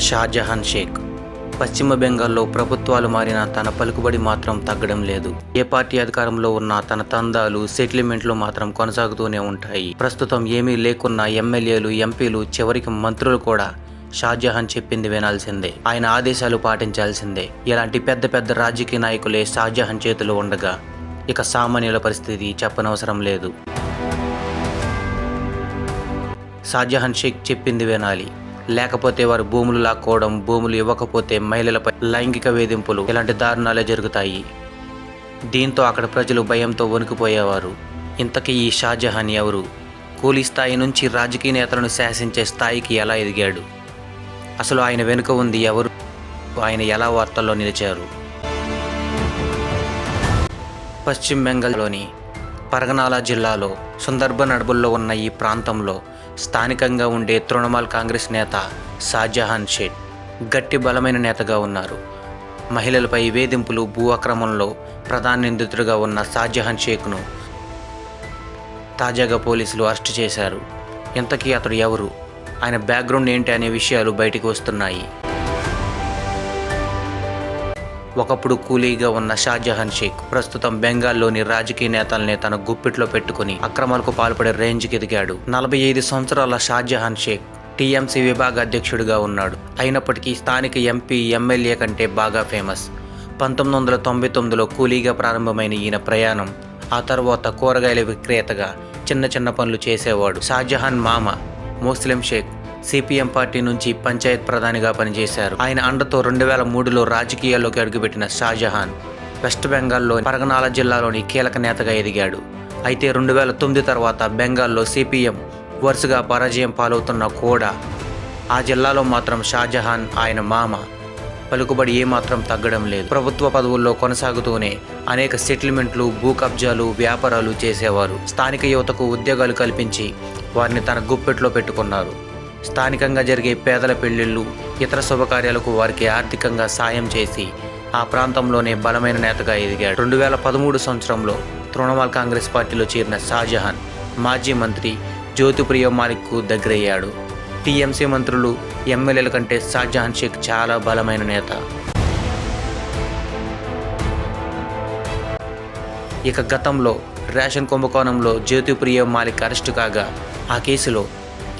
షాజహాన్ షేక్. పశ్చిమ బెంగాల్లో ప్రభుత్వాలు మారినా తన పలుకుబడి మాత్రం తగ్గడం లేదు. ఏ పార్టీ అధికారంలో ఉన్నా తన తందాలు, సెటిల్మెంట్లు మాత్రం కొనసాగుతూనే ఉంటాయి. ప్రస్తుతం ఏమీ లేకున్నా ఎమ్మెల్యేలు, ఎంపీలు, చివరికి మంత్రులు కూడా షాజహాన్ చెప్పింది వినాల్సిందే, ఆయన ఆదేశాలు పాటించాల్సిందే. ఇలాంటి పెద్ద పెద్ద రాజకీయ నాయకులే షాజహాన్ చేతిలో ఉండగా ఇక సామాన్యుల పరిస్థితి చెప్పనవసరం లేదు. షాజహాన్ షేక్ చెప్పింది వినాలి, లేకపోతే వారు భూములు లాక్కోవడం, భూములు ఇవ్వకపోతే మహిళలపై లైంగిక వేధింపులు, ఇలాంటి దారుణాలే జరుగుతాయి. దీంతో అక్కడ ప్రజలు భయంతో వణికిపోయేవారు. ఇంతకీ ఈ షాజహాన్ ఎవరు? కూలీ స్థాయి నుంచి రాజకీయ నేతలను శాసించే స్థాయికి ఎలా ఎదిగాడు? అసలు ఆయన వెనుక ఉంది ఎవరు? ఆయన ఎలా వార్తల్లో నిలిచారు? పశ్చిమ బెంగాల్లోని పరగనాల జిల్లాలో సుందర్బన్ అడవుల్లో ఉన్న ఈ ప్రాంతంలో స్థానికంగా ఉండే తృణమూల్ కాంగ్రెస్ నేత షాజహాన్ షేక్ గట్టి బలమైన నేతగా ఉన్నారు. మహిళలపై వేధింపులు, భూ ఆక్రమణలో ప్రధాన నిందితుడిగా ఉన్న షాజహాన్ షేక్ను తాజాగా పోలీసులు అరెస్టు చేశారు. ఇంతకీ అతడు ఎవరు? ఆయన బ్యాక్గ్రౌండ్ ఏంటి అనే విషయాలు బయటికి వస్తున్నాయి. ఒకప్పుడు కూలీగా ఉన్న షాజహాన్ షేక్ ప్రస్తుతం బెంగాల్లోని రాజకీయ నేతల్ని తన గుప్పిట్లో పెట్టుకుని అక్రమాలకు పాల్పడే రేంజ్కి ఎదిగాడు. 45 సంవత్సరాల షాజహాన్ షేక్ టీఎంసీ విభాగ అధ్యక్షుడిగా ఉన్నాడు. అయినప్పటికీ స్థానిక ఎంపీ, ఎమ్మెల్యే కంటే బాగా ఫేమస్. 1999లో కూలీగా ప్రారంభమైన ఈయన ప్రయాణం ఆ తర్వాత కూరగాయల విక్రేతగా చిన్న చిన్న పనులు చేసేవాడు. షాజహాన్ మామ ముస్లిం షేక్ సిపిఎం పార్టీ నుంచి పంచాయత్ ప్రధానిగా పనిచేశారు. ఆయన అండతో 2003లో రాజకీయాల్లోకి అడుగుపెట్టిన షాజహాన్ వెస్ట్ బెంగాల్లో పరగనాల జిల్లాలోని కీలక నేతగా ఎదిగాడు. అయితే 2009 తర్వాత బెంగాల్లో సిపిఎం వరుసగా పరాజయం పాలవుతున్నా కూడా ఆ జిల్లాలో మాత్రం షాజహాన్, ఆయన మామ పలుకుబడి ఏమాత్రం తగ్గడం లేదు. ప్రభుత్వ పదవుల్లో కొనసాగుతూనే అనేక సెటిల్మెంట్లు, భూ కబ్జాలు, వ్యాపారాలు చేసేవారు. స్థానిక యువతకు ఉద్యోగాలు కల్పించి వారిని తన గుప్పెట్లో పెట్టుకున్నారు. స్థానికంగా జరిగే పేదల పెళ్లిళ్ళు, ఇతర శుభకార్యాలకు వారికి ఆర్థికంగా సాయం చేసి ఆ ప్రాంతంలోనే బలమైన నేతగా ఎదిగాడు. 2013 సంవత్సరంలో తృణమూల్ కాంగ్రెస్ పార్టీలో చేరిన షాజహాన్ మాజీ మంత్రి జ్యోతిప్రియ మాలిక్కు దగ్గరయ్యాడు. టీఎంసీ మంత్రులు, ఎమ్మెల్యేల కంటే షాజహాన్ షేక్ చాలా బలమైన నేత. ఇక గతంలో రేషన్ కుంభకోణంలో జ్యోతిప్రియ మాలిక్ అరెస్టు కాగా ఆ కేసులో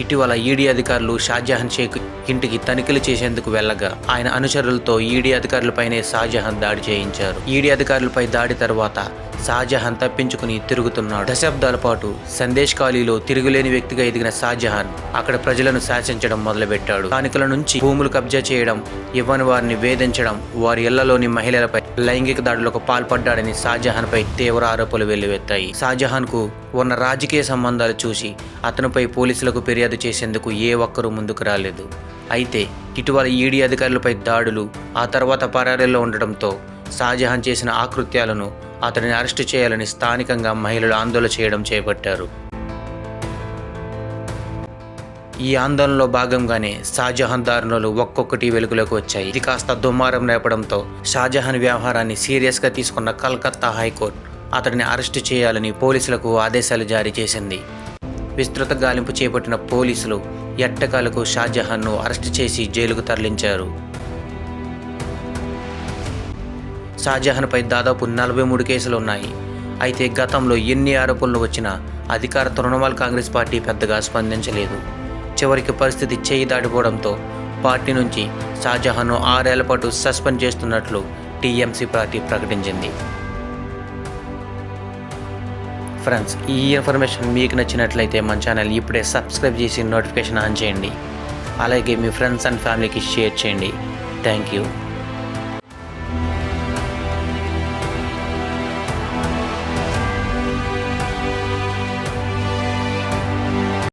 ఇటీవల ఈడీ అధికారులు షాజహాన్ షేక్ ఇంటికి తనిఖీలు చేసేందుకు వెళ్ళగా ఆయన అనుచరులతో ఈడీ అధికారులపైనే షాజహాన్ దాడి చేయించారు. ఈడీ అధికారులపై దాడి తర్వాత షాజహాన్ తప్పించుకుని తిరుగుతున్నాడు. దశాబ్దాల పాటు సందేశ్ ఖాళీలో తిరుగులేని వ్యక్తిగా ఎదిగిన షాజహాన్ అక్కడ ప్రజలను శాసించడం మొదలుపెట్టాడు. స్థానికుల నుంచి భూములు కబ్జా చేయడం, ఇవ్వని వారిని వేధించడం, వారి ఇళ్లలోని మహిళలపై లైంగిక దాడులకు పాల్పడ్డాడని షాజహాన్ పై తీవ్ర ఆరోపణలు వెల్లువెత్తాయి. షాజహాన్ కు ఉన్న రాజకీయ సంబంధాలు చూసి అతనిపై పోలీసులకు ఫిర్యాదు చేసేందుకు ఏ ఒక్కరూ ముందుకు రాలేదు. అయితే ఇటీవల ఈడీ అధికారులపై దాడులు, ఆ తర్వాత పరారీలో ఉండడంతో షాజహాన్ చేసిన ఆకృత్యాలను అతడిని అరెస్టు చేయాలని స్థానికంగా మహిళలు ఆందోళన చేయడం చేపట్టారు. ఈ ఆందోళనలో భాగంగానే షాజహాన్ దారుణాలు ఒక్కొక్కటి వెలుగులోకి వచ్చాయి. ఇది కాస్త దుమారం రేపడంతో షాజహాన్ వ్యవహారాన్ని సీరియస్గా తీసుకున్న కలకత్తా హైకోర్టు అతడిని అరెస్టు చేయాలని పోలీసులకు ఆదేశాలు జారీ చేసింది. విస్తృత గాలింపు చేపట్టిన పోలీసులు ఎట్టకాలకు షాజహాన్ను అరెస్టు చేసి జైలుకు తరలించారు. షాజహాన్పై దాదాపు 43 కేసులు ఉన్నాయి. అయితే గతంలో ఎన్ని ఆరోపణలు వచ్చినా అధికార తృణమూల్ కాంగ్రెస్ పార్టీ పెద్దగా స్పందించలేదు. చివరికి పరిస్థితి చేయి దాటిపోవడంతో పార్టీ నుంచి షాజహాన్ను 6 ఏళ్ల పాటు సస్పెండ్ చేస్తున్నట్లు టీఎంసీ పార్టీ ప్రకటించింది. ఫ్రెండ్స్, ఈ ఇన్ఫర్మేషన్ మీకు నచ్చినట్లయితే మన ఛానల్ ఇప్పుడే సబ్స్క్రైబ్ చేసి నోటిఫికేషన్ ఆన్ చేయండి. అలాగే మీ ఫ్రెండ్స్ అండ్ ఫ్యామిలీకి షేర్ చేయండి. Thank you.